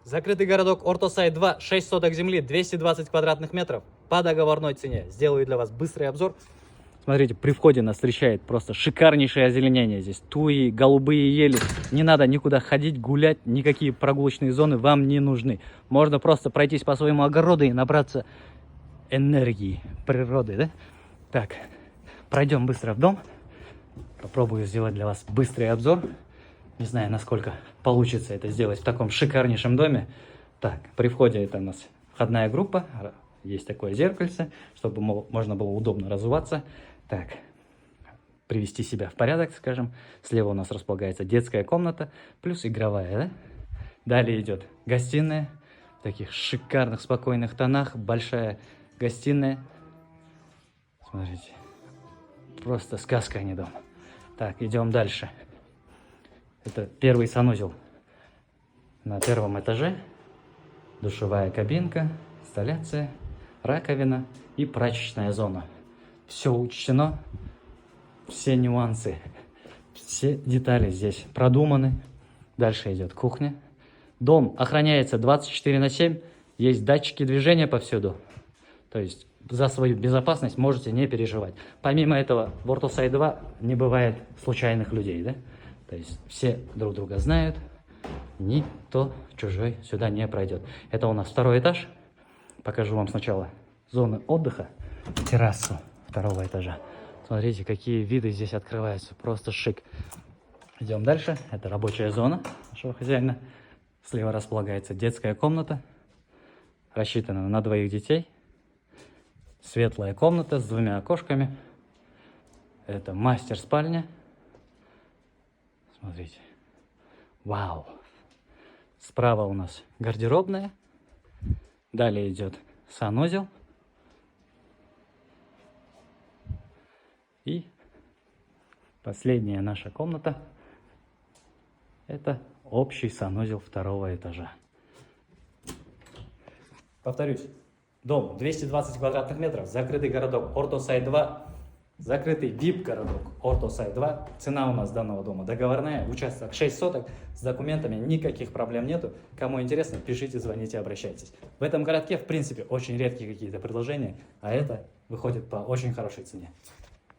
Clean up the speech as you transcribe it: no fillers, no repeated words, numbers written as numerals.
Закрытый городок Ортосай 2, 6 соток земли, 220 квадратных метров по договорной цене. Сделаю для вас быстрый обзор. Смотрите, при входе нас встречает просто шикарнейшее озеленение. Здесь туи, голубые ели. Не надо никуда ходить, гулять, никакие прогулочные зоны вам не нужны. Можно просто пройтись по своему огороду и набраться энергии природы, да? Так, пройдем быстро в дом. Попробую сделать для вас быстрый обзор. Не знаю, насколько получится это сделать в таком шикарнейшем доме. Так, при входе это у нас входная группа. Есть такое зеркальце, чтобы можно было удобно разуваться. Так, привести себя в порядок, скажем. Слева у нас располагается детская комната, плюс игровая, да? Далее идет гостиная. В таких шикарных, спокойных тонах. Большая гостиная. Смотрите. Просто сказка, а не дом. Так, идем дальше. Это первый санузел на первом этаже. Душевая кабинка, инсталляция, раковина и прачечная зона. Все учтено, все нюансы, все детали здесь продуманы. Дальше идет кухня. Дом охраняется 24/7, есть датчики движения повсюду. То есть за свою безопасность можете не переживать. Помимо этого, в Ортосай 2 не бывает случайных людей, да? То есть все друг друга знают, никто чужой сюда не пройдет. Это у нас второй этаж. Покажу вам сначала зоны отдыха, террасу второго этажа. Смотрите, какие виды здесь открываются, просто шик. Идем дальше. Это рабочая зона нашего хозяина. Слева располагается детская комната, рассчитана на 2 детей. Светлая комната с 2 окошками. Это мастер-спальня. Смотрите. Вау. Справа у нас гардеробная. Далее идет санузел. И последняя наша комната. Это общий санузел второго этажа. Повторюсь. Дом 220 квадратных метров. Закрытый городок Ортосай 2. Закрытый VIP-городок Ортосай 2. Цена у нас данного дома договорная. Участок 6 соток. С документами никаких проблем нету. Кому интересно, пишите, звоните, обращайтесь. В этом городке, в принципе, очень редкие какие-то предложения. А это выходит по очень хорошей цене.